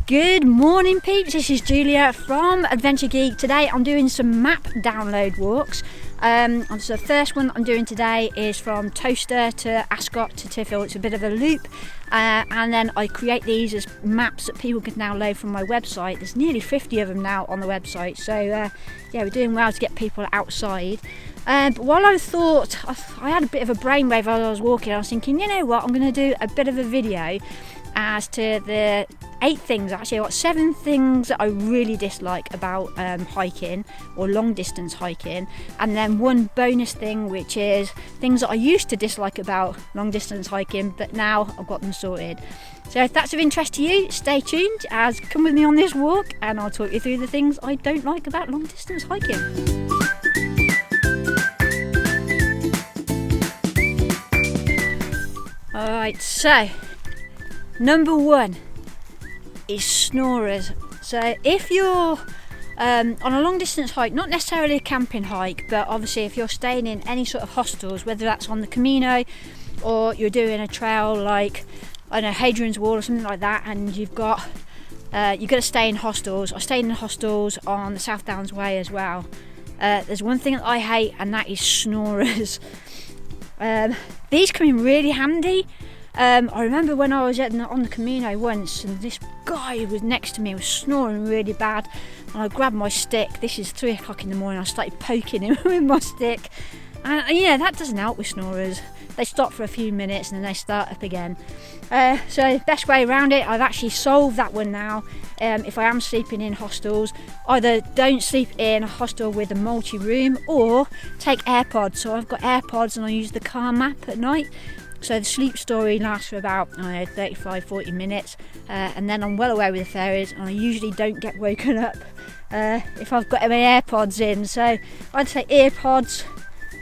Good morning peeps, this is Julia from Adventure Geek. Today I'm doing some map download walks. So the first one I'm doing today is from Toaster to Ascot to Tiffil. It's a bit of a loop and then I create these as maps that people can download from my website. There's nearly 50 of them now on the website, so yeah, we're doing well to get people outside. But while I thought, I had a bit of a brainwave while I was walking, I was thinking, you know what, I'm going to do a bit of a video as to the 7 things that I really dislike about hiking or long distance hiking, and then one bonus thing which is things that I used to dislike about long distance hiking but now I've got them sorted. So if that's of interest to you, stay tuned, as come with me on this walk and I'll talk you through the things I don't like about long distance hiking. Alright, so number 1 is Snorers. So if you're on a long distance hike, not necessarily a camping hike, but obviously if you're staying in any sort of hostels, whether that's on the Camino or you're doing a trail like, I don't know, Hadrian's Wall or something like that, and you've got to stay in hostels. I stayed in hostels on the South Downs Way as well. There's one thing that I hate, and that is Snorers. These come in really handy. I remember when I was on the Camino once, and this guy who was next to me was snoring really bad, and I grabbed my stick. This is 3 o'clock in the morning. I started poking him with my stick, and yeah, that doesn't help with Snorers. They stop for a few minutes and then they start up again. So best way around it, I've actually solved that one now. If I am sleeping in hostels, either don't sleep in a hostel with a multi-room or take AirPods. So I've got AirPods and I use the car map at night. So the sleep story lasts for about 35-40 minutes, and then I'm well away with the fairies, and I usually don't get woken up if I've got my AirPods in. So I'd say earpods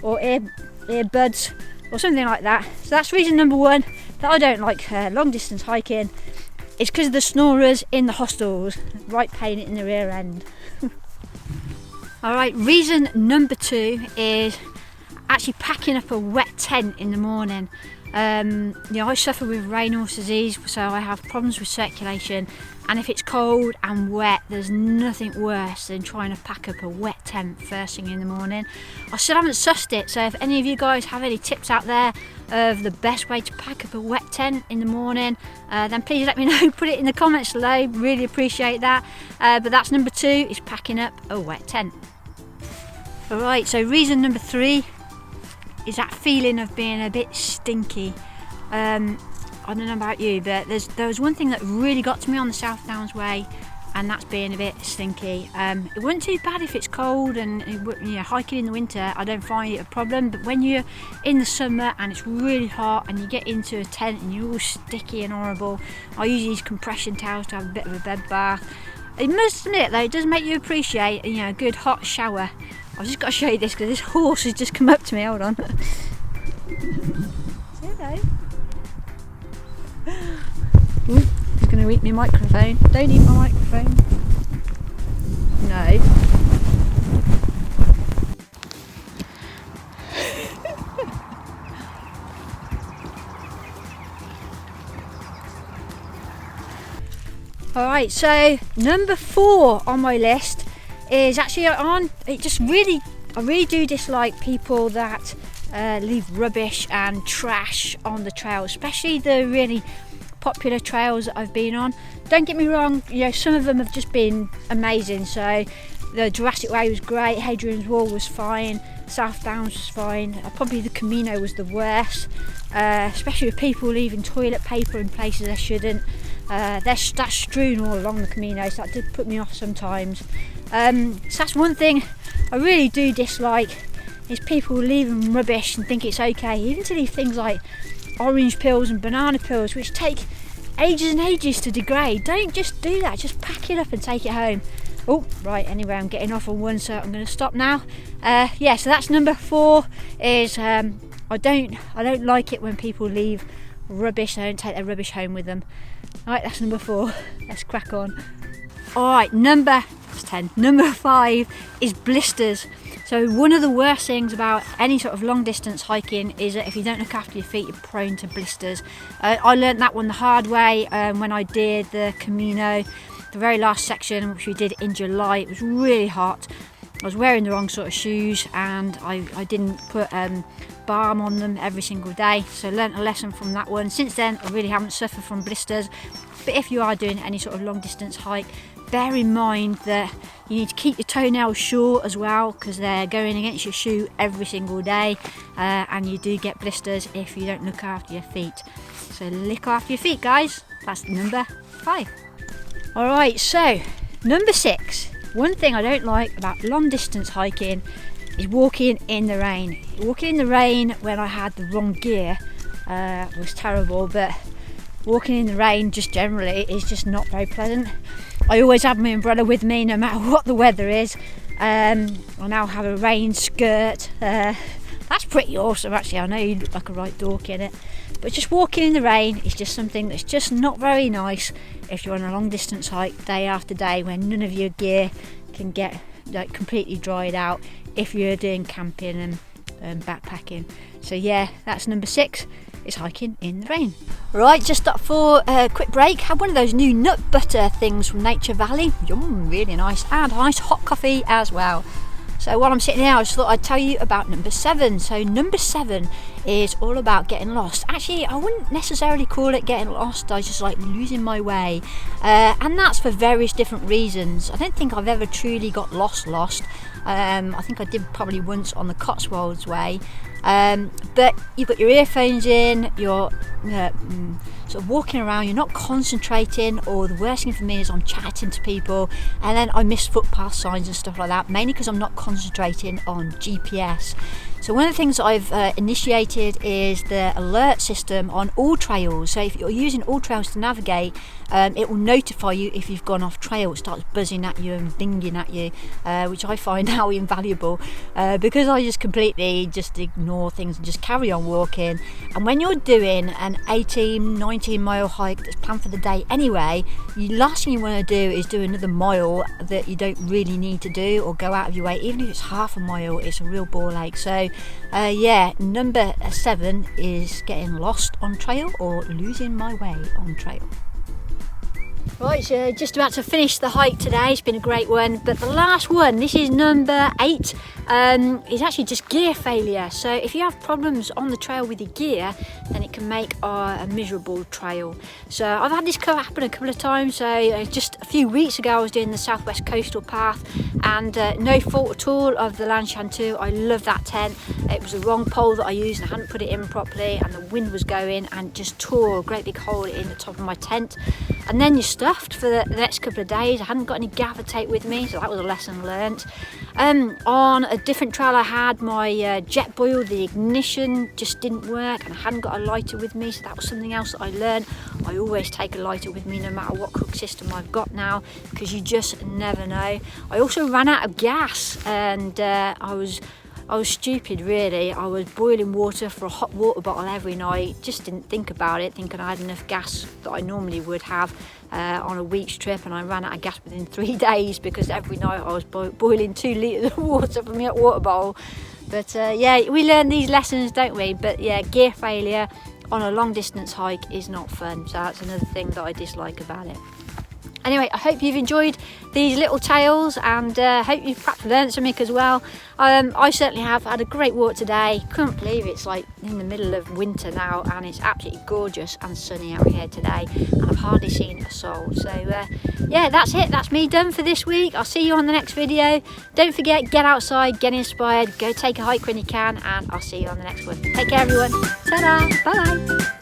or earbuds or something like that. So that's reason number 1 that I don't like long distance hiking. It's because of the Snorers in the hostels, right pain in the rear end. Alright, reason number 2 is actually packing up a wet tent in the morning. I suffer with Raynaud's disease, so I have problems with circulation, and if it's cold and wet, there's nothing worse than trying to pack up a wet tent first thing in the morning. I still haven't sussed it, so if any of you guys have any tips out there of the best way to pack up a wet tent in the morning, then please let me know. Put it in the comments below, really appreciate that. But that's number 2, is packing up a wet tent. Alright, so reason number 3 is that feeling of being a bit stinky. I don't know about you, but there was one thing that really got to me on the South Downs Way, and that's being a bit stinky. It wasn't too bad if it's cold and hiking in the winter, I don't find it a problem, but when you're in the summer and it's really hot and you get into a tent and you're all sticky and horrible, I use these compression towels to have a bit of a bed bath. I must admit though, it does make you appreciate a good hot shower. I've just got to show you this because this horse has just come up to me. Hold on. Say hello. Ooh, he's going to eat my microphone. Don't eat my microphone. No. Alright, so number 4 on my list is actually I really do dislike people that leave rubbish and trash on the trail, especially the really popular trails that I've been on. Don't get me wrong, some of them have just been amazing. So the Jurassic Way was great, Hadrian's Wall was fine, South Downs was fine, probably the Camino was the worst, especially with people leaving toilet paper in places they shouldn't. That's strewn all along the Camino, so that did put me off sometimes. So that's one thing I really do dislike, is people leaving rubbish and think it's okay, even to leave things like orange peels and banana peels, which take ages and ages to degrade. Don't just do that, just pack it up and take it home. Oh, right, anyway, I'm getting off on one, so I'm going to stop now. So that's number 4, is I don't like it when people leave rubbish, they don't take their rubbish home with them. Alright, that's number 4, let's crack on. Alright, number 5 is blisters. So one of the worst things about any sort of long distance hiking is that if you don't look after your feet, you're prone to blisters. I learnt that one the hard way when I did the Camino. the very last section, which we did in July, it was really hot. I was wearing the wrong sort of shoes, and I didn't put balm on them every single day, so I learnt a lesson from that one. Since then I really haven't suffered from blisters, but if you are doing any sort of long distance hike, bear in mind that you need to keep your toenails short as well, because they're going against your shoe every single day, and you do get blisters if you don't look after your feet. So look after your feet, guys. That's number 5. Alright, so number 6. One thing I don't like about long distance hiking is walking in the rain. Walking in the rain when I had the wrong gear was terrible, but walking in the rain just generally is just not very pleasant. I always have my umbrella with me no matter what the weather is. I now have a rain skirt. That's pretty awesome actually. I know you look like a right dork in it, but just walking in the rain is just something that's just not very nice if you're on a long distance hike day after day when none of your gear can get like completely dried out if you're doing camping and backpacking. So yeah, that's number 6, is hiking in the rain. Right, just up for a quick break. Had one of those new nut butter things from Nature Valley. Yum, really nice, and a nice hot coffee as well. So while I'm sitting here, I just thought I'd tell you about number 7. So number 7 is all about getting lost. Actually, I wouldn't necessarily call it getting lost. I just like losing my way, and that's for various different reasons. I don't think I've ever truly got lost. I think I did probably once on the Cotswolds way, but you've got your earphones in, you're sort of walking around, you're not concentrating, or the worst thing for me is I'm chatting to people and then I miss footpath signs and stuff like that, mainly because I'm not concentrating on GPS. So one of the things I've initiated is the alert system on all trails. So if you're using all trails to navigate, it will notify you if you've gone off trail. It starts buzzing at you and binging at you, which I find now invaluable, because I just completely just ignore things and just carry on walking. And when you're doing an 18-19 mile hike that's planned for the day anyway, the last thing you want to do is do another mile that you don't really need to do, or go out of your way. Even if it's half a mile, it's a real ball ache. So yeah, number 7 is getting lost on trail or losing my way on trail. Right, so just about to finish the hike today. It's been a great one, but the last one, this is number 8, is actually just gear failure. So if you have problems on the trail with your gear, then it can make a miserable trail. So I've had this happen a couple of times. So just a few weeks ago I was doing the Southwest Coastal Path, and no fault at all of the Lanshan 2. I love that tent. It was the wrong pole that I used, and I hadn't put it in properly, and the wind was going and just tore a great big hole in the top of my tent. And then you're stuffed for the next couple of days. I hadn't got any gaffer tape with me, so that was a lesson learnt. On a different trail I had, my jet boil, the ignition just didn't work, and I hadn't got a lighter with me, so that was something else that I learned. I always take a lighter with me no matter what cook system I've got now, because you just never know. I also ran out of gas, and I was stupid really. I was boiling water for a hot water bottle every night, just didn't think about it, thinking I had enough gas that I normally would have on a week's trip, and I ran out of gas within 3 days because every night I was boiling 2 litres of water from my water bottle. But yeah, we learn these lessons, don't we? But yeah, gear failure on a long distance hike is not fun, so that's another thing that I dislike about it. Anyway, I hope you've enjoyed these little tales, and hope you've perhaps learned something as well. I certainly have had a great walk today. Couldn't believe it's like in the middle of winter now, and it's absolutely gorgeous and sunny out here today, and I've hardly seen a soul. So yeah, that's it. That's me done for this week. I'll see you on the next video. Don't forget, get outside, get inspired, go take a hike when you can, and I'll see you on the next one. Take care everyone. Ta-da, bye.